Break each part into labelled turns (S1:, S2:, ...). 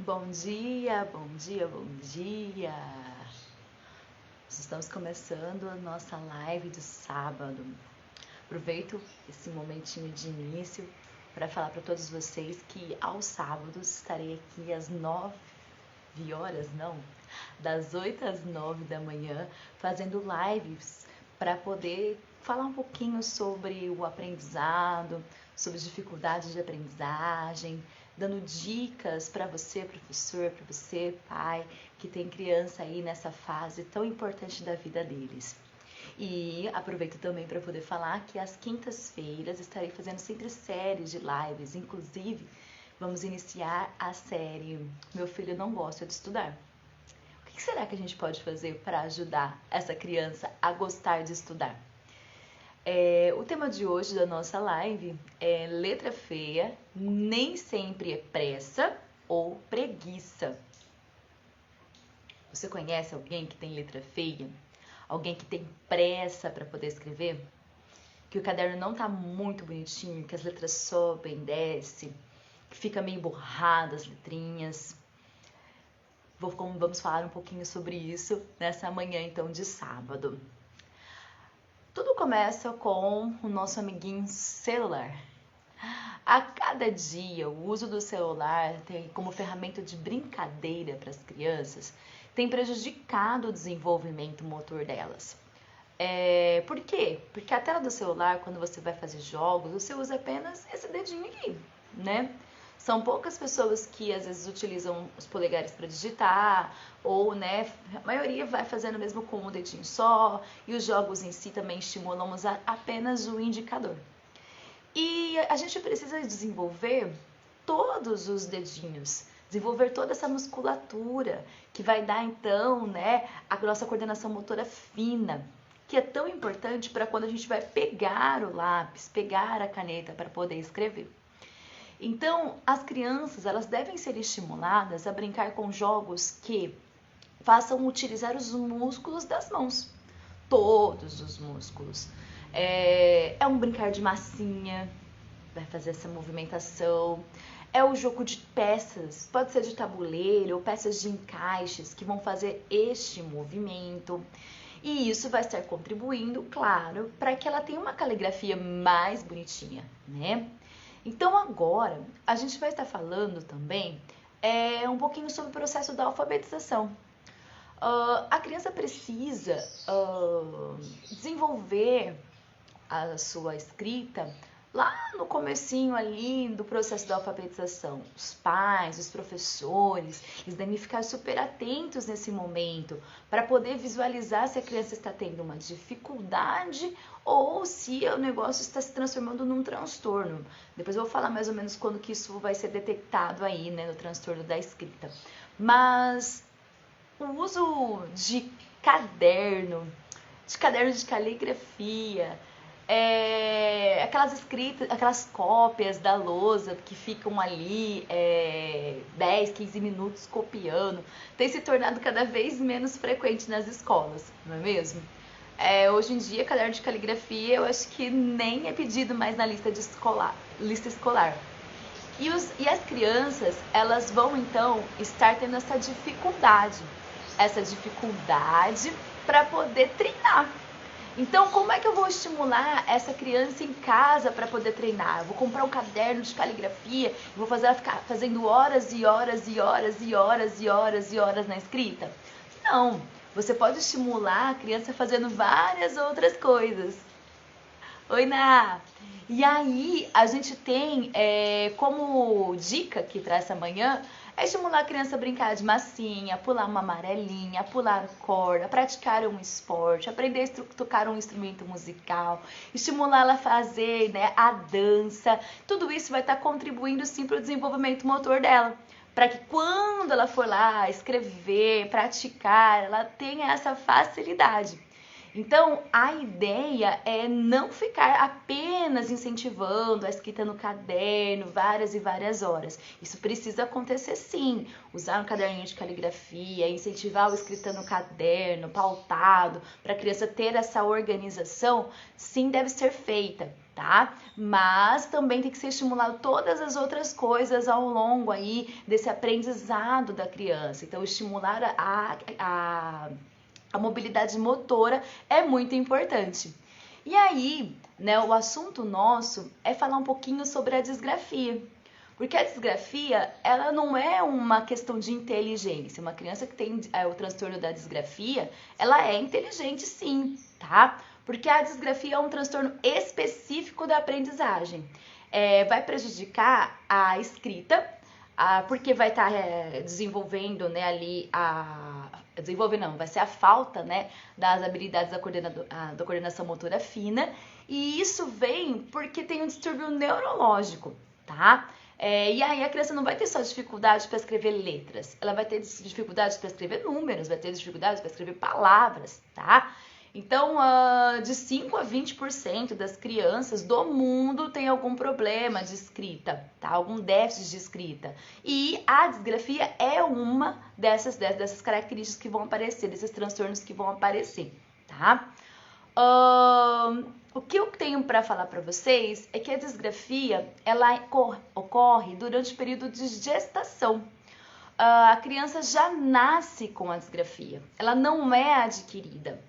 S1: Bom dia, bom dia, bom dia! Nós estamos começando a nossa live de sábado. Aproveito esse momentinho de início para falar para todos vocês que aos sábados estarei aqui às 9 horas, não, das 8 às 9 da manhã, fazendo lives para poder falar um pouquinho sobre o aprendizado, sobre dificuldades de aprendizagem, dando dicas para você, professor, para você, pai, que tem criança aí nessa fase tão importante da vida deles. E aproveito também para poder falar que às quintas-feiras estarei fazendo sempre séries de lives, inclusive vamos iniciar a série Meu Filho Não Gosta de Estudar. O que será que a gente pode fazer para ajudar essa criança a gostar de estudar? O tema de hoje da nossa live é letra feia, nem sempre é pressa ou preguiça. Você conhece alguém que tem letra feia? Alguém que tem pressa para poder escrever? Que o caderno não tá muito bonitinho, que as letras sobem, descem, que fica meio borrado as letrinhas. Vamos falar um pouquinho sobre isso nessa manhã então de sábado. Tudo começa com o nosso amiguinho celular. A cada dia, o uso do celular como ferramenta de brincadeira para as crianças tem prejudicado o desenvolvimento motor delas. Por quê? Porque a tela do celular, quando você vai fazer jogos, você usa apenas esse dedinho aqui, né? São poucas pessoas que às vezes utilizam os polegares para digitar, ou né, a maioria vai fazendo mesmo com um dedinho só, e os jogos em si também estimulam a usar apenas o indicador. E a gente precisa desenvolver todos os dedinhos, desenvolver toda essa musculatura, que vai dar então né, a nossa coordenação motora fina, que é tão importante para quando a gente vai pegar o lápis, pegar a caneta para poder escrever. Então, as crianças elas devem ser estimuladas a brincar com jogos que façam utilizar os músculos das mãos, todos os músculos. É um brincar de massinha, vai fazer essa movimentação. É o jogo de peças, pode ser de tabuleiro ou peças de encaixes que vão fazer este movimento. E isso vai estar contribuindo, claro, para que ela tenha uma caligrafia mais bonitinha, né? Então agora a gente vai estar falando também um pouquinho sobre o processo da alfabetização. A criança precisa desenvolver a sua escrita lá no comecinho ali do processo da alfabetização. Os pais, os professores, eles devem ficar super atentos nesse momento para poder visualizar se a criança está tendo uma dificuldade ou se o negócio está se transformando num transtorno. Depois eu vou falar mais ou menos quando que isso vai ser detectado aí, né, no transtorno da escrita. Mas o uso de caderno de caligrafia, aquelas escritas, aquelas cópias da lousa que ficam ali 10, 15 minutos copiando, tem se tornado cada vez menos frequente nas escolas, não é mesmo? Hoje em dia, caderno de caligrafia eu acho que nem é pedido mais na lista escolar. E as crianças, elas vão então estar tendo essa dificuldade para poder treinar. Então, como é que eu vou estimular essa criança em casa para poder treinar? Eu vou comprar um caderno de caligrafia, vou fazer ela ficar fazendo horas e horas e horas e horas e horas e horas na escrita? Não, você pode estimular a criança fazendo várias outras coisas. Oi, Ná! E aí, a gente tem como dica aqui para essa manhã estimular a criança a brincar de massinha, pular uma amarelinha, pular corda, praticar um esporte, aprender a tocar um instrumento musical, estimular ela a fazer né, a dança. Tudo isso vai estar contribuindo sim para o desenvolvimento motor dela. Para que quando ela for lá escrever, praticar, ela tenha essa facilidade. Então, a ideia é não ficar apenas incentivando a escrita no caderno várias e várias horas. Isso precisa acontecer sim. Usar um caderninho de caligrafia, incentivar a escrita no caderno, pautado, para a criança ter essa organização, sim, deve ser feita. Tá? tá? Mas também tem que ser estimulado todas as outras coisas ao longo aí desse aprendizado da criança. Então, estimular a mobilidade motora é muito importante. E aí, né, o assunto nosso é falar um pouquinho sobre a disgrafia. Porque a disgrafia, ela não é uma questão de inteligência. Uma criança que tem o transtorno da disgrafia, ela é inteligente sim, tá? Porque a disgrafia é um transtorno específico da aprendizagem. Vai prejudicar a escrita, porque vai estar desenvolvendo, né, ali vai ser a falta, né, das habilidades da coordenação motora fina, e isso vem porque tem um distúrbio neurológico, tá? E aí a criança não vai ter só dificuldade para escrever letras, ela vai ter dificuldade para escrever números, vai ter dificuldade para escrever palavras, tá? Então, de 5 a 20% das crianças do mundo tem algum problema de escrita, tá? Algum déficit de escrita. E a disgrafia é uma dessas características que vão aparecer, desses transtornos que vão aparecer, tá? O que eu tenho para falar para vocês é que a disgrafia, ela ocorre durante o período de gestação. A criança já nasce com a disgrafia, ela não é adquirida.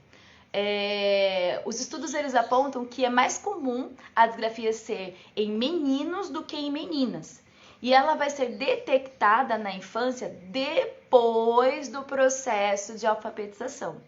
S1: Os estudos eles apontam que é mais comum a disgrafia ser em meninos do que em meninas. E ela vai ser detectada na infância depois do processo de alfabetização.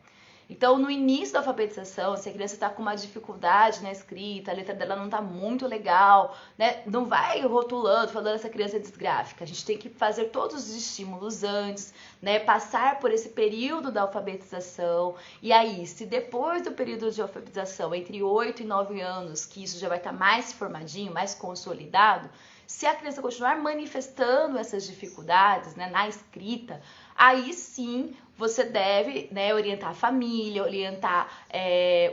S1: Então, no início da alfabetização, se a criança está com uma dificuldade na escrita, a letra dela não está muito legal, né? Não vai rotulando, falando essa criança é disgráfica. A gente tem que fazer todos os estímulos antes, né? Passar por esse período da alfabetização. E aí, se depois do período de alfabetização, entre 8 e 9 anos, que isso já vai estar mais formadinho, mais consolidado, se a criança continuar manifestando essas dificuldades, né, na escrita, aí sim você deve, né, orientar a família, orientar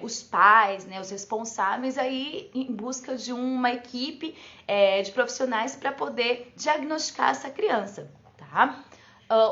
S1: os pais, né, os responsáveis aí em busca de uma equipe de profissionais para poder diagnosticar essa criança, tá?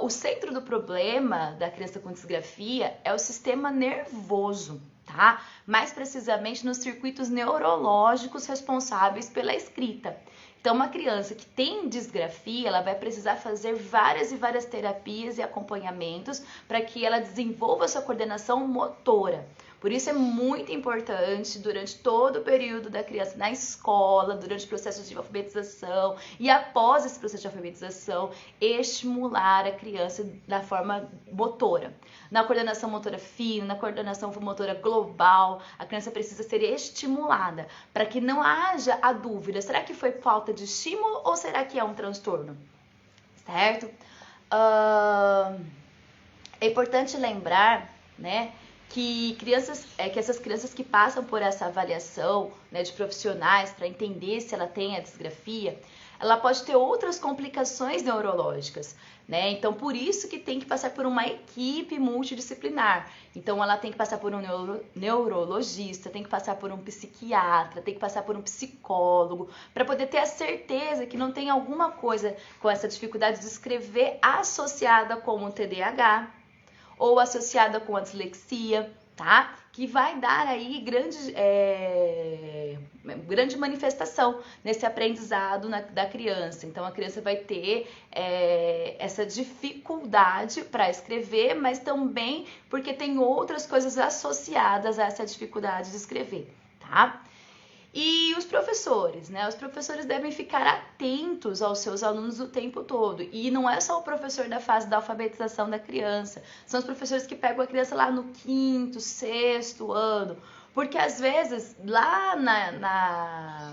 S1: O centro do problema da criança com disgrafia é o sistema nervoso, tá? Mais precisamente nos circuitos neurológicos responsáveis pela escrita. Então, uma criança que tem disgrafia, ela vai precisar fazer várias e várias terapias e acompanhamentos para que ela desenvolva sua coordenação motora. Por isso é muito importante, durante todo o período da criança na escola, durante o processo de alfabetização e após esse processo de alfabetização, estimular a criança da forma motora. Na coordenação motora fina, na coordenação motora global, a criança precisa ser estimulada para que não haja a dúvida, será que foi falta de estímulo ou será que é um transtorno? Certo? É importante lembrar, né, que essas crianças que passam por essa avaliação, né, de profissionais para entender se ela tem a disgrafia, ela pode ter outras complicações neurológicas, né? Então, por isso que tem que passar por uma equipe multidisciplinar. Então, ela tem que passar por um neurologista, tem que passar por um psiquiatra, tem que passar por um psicólogo, para poder ter a certeza que não tem alguma coisa com essa dificuldade de escrever associada com o TDAH, ou associada com a dislexia, tá? Que vai dar aí grande manifestação nesse aprendizado da criança. Então, a criança vai ter essa dificuldade para escrever, mas também porque tem outras coisas associadas a essa dificuldade de escrever, tá? E os professores, né? Os professores devem ficar atentos aos seus alunos o tempo todo. E não é só o professor da fase da alfabetização da criança. São os professores que pegam a criança lá no 5º, 6º ano. Porque às vezes lá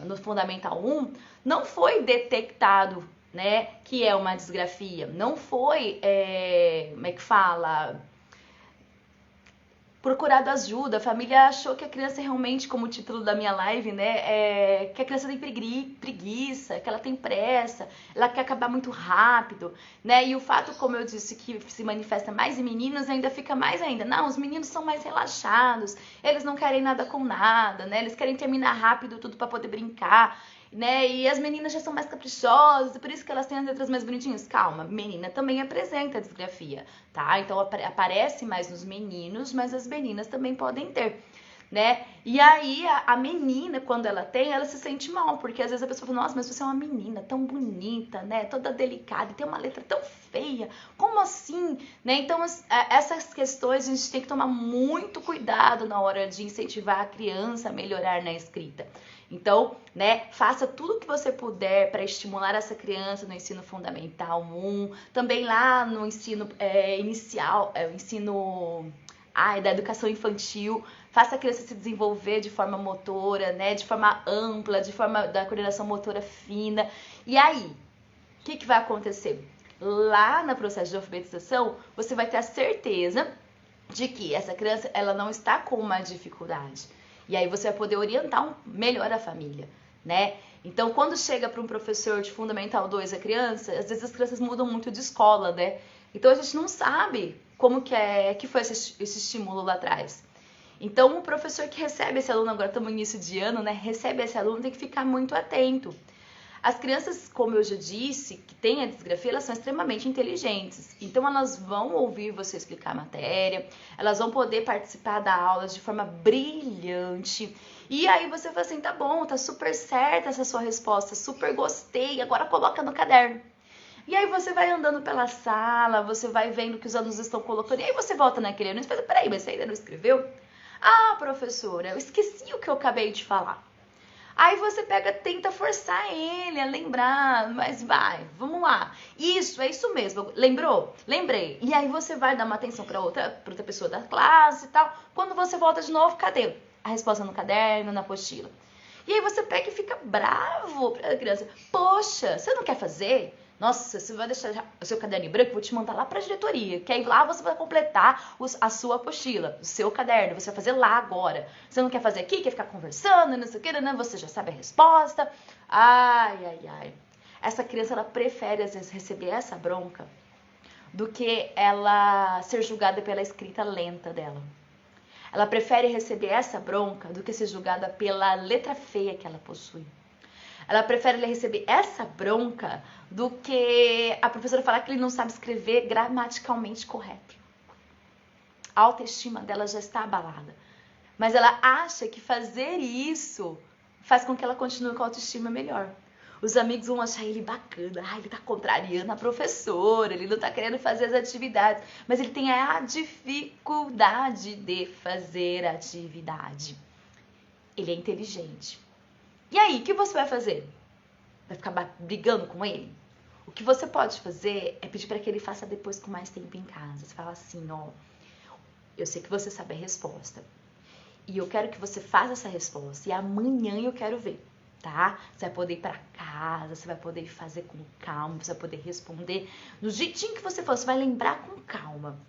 S1: no Fundamental 1 não foi detectado, né, que é uma disgrafia. Não foi, como é que fala, procurado ajuda, a família achou que a criança realmente, como o título da minha live, né, que a criança tem preguiça, que ela tem pressa, ela quer acabar muito rápido, né, e o fato, como eu disse, que se manifesta mais em meninos, ainda fica mais ainda. Não, os meninos são mais relaxados, eles não querem nada com nada, né, eles querem terminar rápido tudo para poder brincar, né? E as meninas já são mais caprichosas, por isso que elas têm as letras mais bonitinhas. Calma, menina também apresenta disgrafia, tá? Então aparece mais nos meninos, mas as meninas também podem ter. né? E aí a menina, quando ela tem, ela se sente mal, porque às vezes a pessoa fala, nossa, mas você é uma menina tão bonita, né? Toda delicada, e tem uma letra tão feia, como assim? Né? Então, essas questões a gente tem que tomar muito cuidado na hora de incentivar a criança a melhorar na escrita. Então, né, faça tudo o que você puder para estimular essa criança no ensino fundamental 1, também lá no ensino inicial, ensino da educação infantil, faça a criança se desenvolver de forma motora, né, de forma ampla, de forma da coordenação motora fina. E aí, o que vai acontecer? Lá no processo de alfabetização, você vai ter a certeza de que essa criança ela não está com uma dificuldade. E aí você vai poder orientar melhor a família, né? Então, quando chega para um professor de Fundamental 2 a criança, às vezes as crianças mudam muito de escola, né? Então, a gente não sabe como que foi esse estímulo lá atrás. Então, o professor que recebe esse aluno, agora estamos no início de ano, né? Recebe esse aluno, tem que ficar muito atento. As crianças, como eu já disse, que têm a disgrafia, elas são extremamente inteligentes. Então, elas vão ouvir você explicar a matéria, elas vão poder participar da aula de forma brilhante. E aí você fala assim, tá bom, tá super certa essa sua resposta, super gostei, agora coloca no caderno. E aí você vai andando pela sala, você vai vendo o que os alunos estão colocando, e aí você volta naquele ano e fala, peraí, mas você ainda não escreveu? Ah, professora, eu esqueci o que eu acabei de falar. Aí você tenta forçar ele a lembrar, mas vai, vamos lá. Isso, é isso mesmo. Lembrou? Lembrei. E aí você vai dar uma atenção para outra pessoa da classe e tal. Quando você volta de novo, cadê? A resposta no caderno, na apostila. E aí você pega e fica bravo para a criança. Poxa, você não quer fazer? Nossa, você vai deixar o seu caderno em branco, vou te mandar lá para a diretoria, que aí lá você vai completar a sua apostila, o seu caderno, você vai fazer lá agora. Você não quer fazer aqui, quer ficar conversando, não sei o que, né? Você já sabe a resposta. Ai, ai, ai. Essa criança, ela prefere, às vezes, receber essa bronca do que ela ser julgada pela escrita lenta dela. Ela prefere receber essa bronca do que ser julgada pela letra feia que ela possui. Ela prefere receber essa bronca do que a professora falar que ele não sabe escrever gramaticalmente correto. A autoestima dela já está abalada. Mas ela acha que fazer isso faz com que ela continue com a autoestima melhor. Os amigos vão achar ele bacana. Ele tá contrariando a professora, ele não tá querendo fazer as atividades. Mas ele tem a dificuldade de fazer atividade. Ele é inteligente. E aí, o que você vai fazer? Vai ficar brigando com ele? O que você pode fazer é pedir para que ele faça depois com mais tempo em casa. Você fala assim, ó, eu sei que você sabe a resposta. E eu quero que você faça essa resposta. E amanhã eu quero ver, tá? Você vai poder ir para casa, você vai poder fazer com calma, você vai poder responder do jeitinho que você for. Você vai lembrar com calma.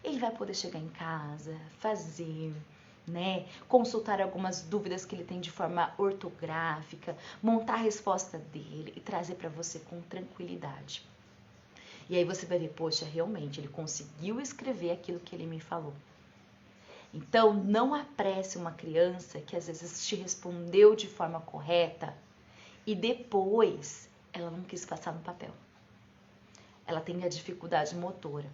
S1: Ele vai poder chegar em casa, fazer, né? Consultar algumas dúvidas que ele tem de forma ortográfica, montar a resposta dele e trazer para você com tranquilidade. E aí você vai ver, poxa, realmente ele conseguiu escrever aquilo que ele me falou. Então, não apresse uma criança que às vezes te respondeu de forma correta e depois ela não quis passar no papel. Ela tem a dificuldade motora.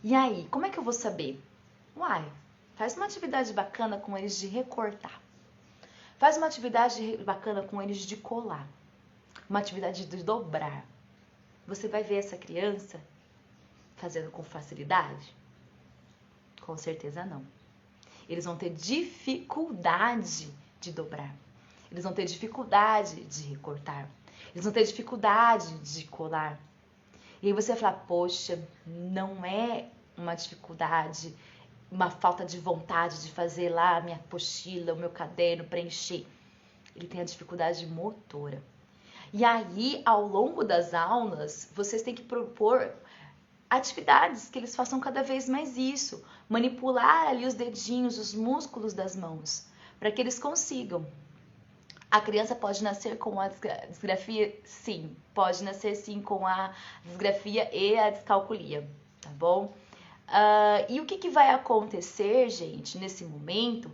S1: E aí, como é que eu vou saber? Faz uma atividade bacana com eles de recortar. Faz uma atividade bacana com eles de colar. Uma atividade de dobrar. Você vai ver essa criança fazendo com facilidade? Com certeza não. Eles vão ter dificuldade de dobrar. Eles vão ter dificuldade de recortar. Eles vão ter dificuldade de colar. E aí você vai falar, poxa, não é uma dificuldade, uma falta de vontade de fazer lá a minha apostila, o meu caderno, preencher. Ele tem a dificuldade motora. E aí, ao longo das aulas, vocês têm que propor atividades que eles façam cada vez mais isso. Manipular ali os dedinhos, os músculos das mãos, para que eles consigam. A criança pode nascer com a disgrafia? Sim. Pode nascer sim com a disgrafia e a descalculia, tá bom? E o que vai acontecer, gente, nesse momento,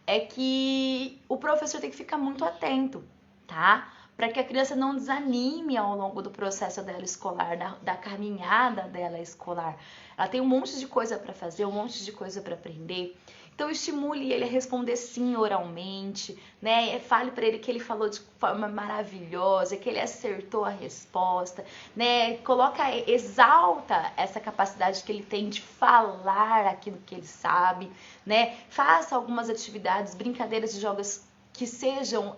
S1: é que o professor tem que ficar muito atento, tá? Para que a criança não desanime ao longo do processo dela escolar, da caminhada dela escolar. Ela tem um monte de coisa para fazer, um monte de coisa para aprender. Então estimule ele a responder sim oralmente, né? Fale para ele que ele falou de forma maravilhosa, que ele acertou a resposta, né? Exalta essa capacidade que ele tem de falar aquilo que ele sabe, né? Faça algumas atividades, brincadeiras de jogos que sejam,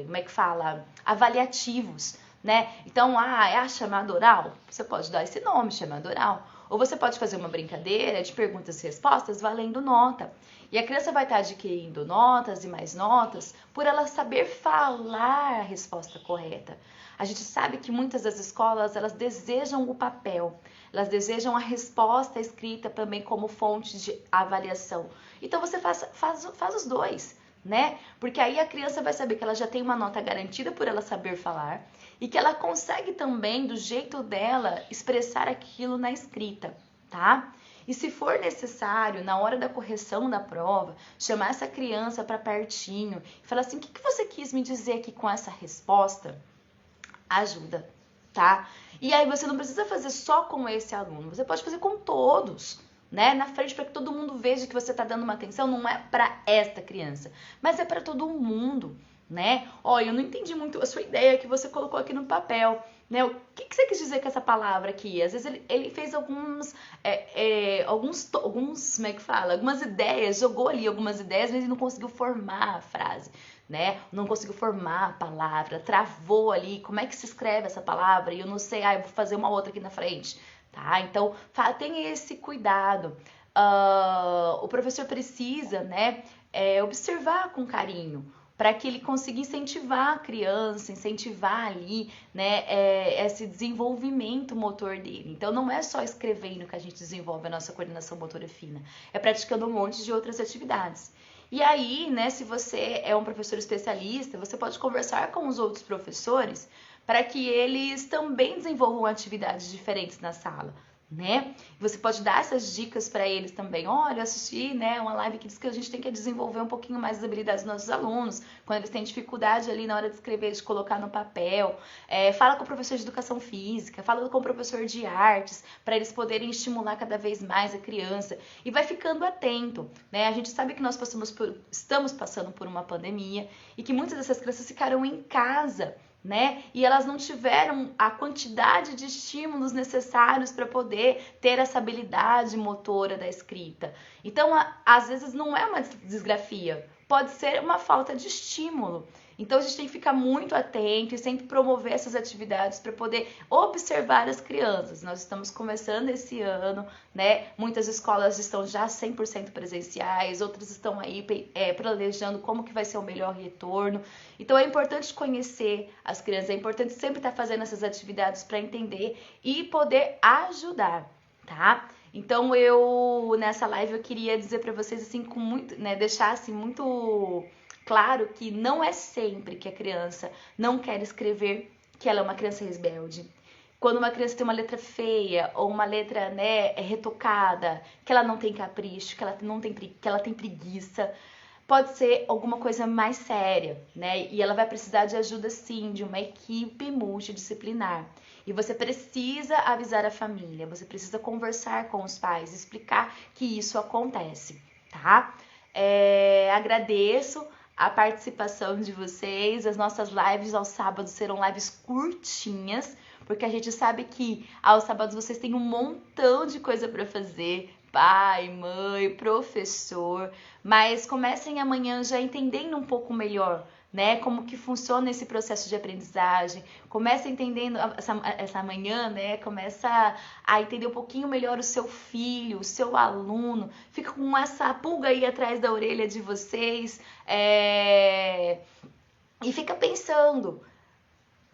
S1: como é que fala? Avaliativos, né? Então, é a chamada oral? Você pode dar esse nome, chamada oral. Ou você pode fazer uma brincadeira de perguntas e respostas valendo nota. E a criança vai estar adquirindo notas e mais notas por ela saber falar a resposta correta. A gente sabe que muitas das escolas, elas desejam o papel, elas desejam a resposta escrita também como fonte de avaliação. Então você faz os dois, né? Porque aí a criança vai saber que ela já tem uma nota garantida por ela saber falar e que ela consegue também, do jeito dela, expressar aquilo na escrita, tá? E se for necessário, na hora da correção da prova, chamar essa criança para pertinho e falar assim: o que você quis me dizer aqui com essa resposta? Ajuda, tá? E aí você não precisa fazer só com esse aluno, você pode fazer com todos, né? Na frente, para que todo mundo veja que você está dando uma atenção, não é para esta criança, mas é para todo mundo, né? Olha, eu não entendi muito a sua ideia que você colocou aqui no papel, né? O que você quis dizer com essa palavra aqui? Às vezes ele fez alguns, como é que fala? Algumas ideias, jogou ali algumas ideias, mas ele não conseguiu formar a frase, né? Não conseguiu formar a palavra, travou ali, como é que se escreve essa palavra? E eu não sei, eu vou fazer uma outra aqui na frente, tá? Então, tenha esse cuidado. O professor precisa, né, observar com carinho, para que ele consiga incentivar a criança, incentivar ali, né, esse desenvolvimento motor dele. Então, não é só escrevendo que a gente desenvolve a nossa coordenação motora fina, é praticando um monte de outras atividades. E aí, né, se você é um professor especialista, você pode conversar com os outros professores para que eles também desenvolvam atividades diferentes na sala, né? Você pode dar essas dicas para eles também. Olha, eu assisti, né, uma live que diz que a gente tem que desenvolver um pouquinho mais as habilidades dos nossos alunos, quando eles têm dificuldade ali na hora de escrever, de colocar no papel. Fala com o professor de educação física, fala com o professor de artes, para eles poderem estimular cada vez mais a criança. E vai ficando atento, né? A gente sabe que nós estamos passando por uma pandemia e que muitas dessas crianças ficaram em casa, né? E elas não tiveram a quantidade de estímulos necessários para poder ter essa habilidade motora da escrita. Então, às vezes não é uma disgrafia, pode ser uma falta de estímulo. Então, a gente tem que ficar muito atento e sempre promover essas atividades para poder observar as crianças. Nós estamos começando esse ano, né? Muitas escolas estão já 100% presenciais, outras estão aí planejando como que vai ser o melhor retorno. Então, é importante conhecer as crianças, é importante sempre estar fazendo essas atividades para entender e poder ajudar, tá? Então, nessa live, eu queria dizer para vocês, assim, com muito, né, deixar, assim, muito claro que não é sempre que a criança não quer escrever que ela é uma criança rebelde. Quando uma criança tem uma letra feia ou uma letra, né, retocada, que ela não tem capricho, que ela tem preguiça, pode ser alguma coisa mais séria, né? E ela vai precisar de ajuda, sim, de uma equipe multidisciplinar. E você precisa avisar a família, você precisa conversar com os pais, explicar que isso acontece, tá? Agradeço a participação de vocês. As nossas lives aos sábados serão lives curtinhas, porque a gente sabe que aos sábados vocês têm um montão de coisa para fazer, pai, mãe, professor, mas comecem amanhã já entendendo um pouco melhor, né, como que funciona esse processo de aprendizagem. Começa entendendo essa manhã, né, começa a entender um pouquinho melhor o seu filho, o seu aluno, fica com essa pulga aí atrás da orelha de vocês, e fica pensando.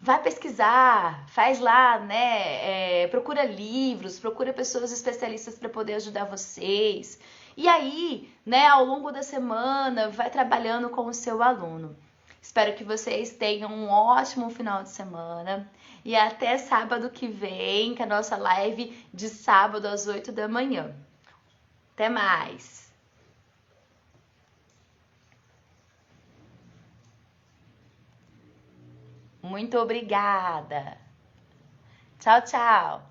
S1: Vai pesquisar, faz lá, né? Procura livros, procura pessoas especialistas para poder ajudar vocês. E aí, né, ao longo da semana, vai trabalhando com o seu aluno. Espero que vocês tenham um ótimo final de semana. E até sábado que vem, que é a nossa live de sábado às 8 da manhã. Até mais! Muito obrigada. Tchau, tchau.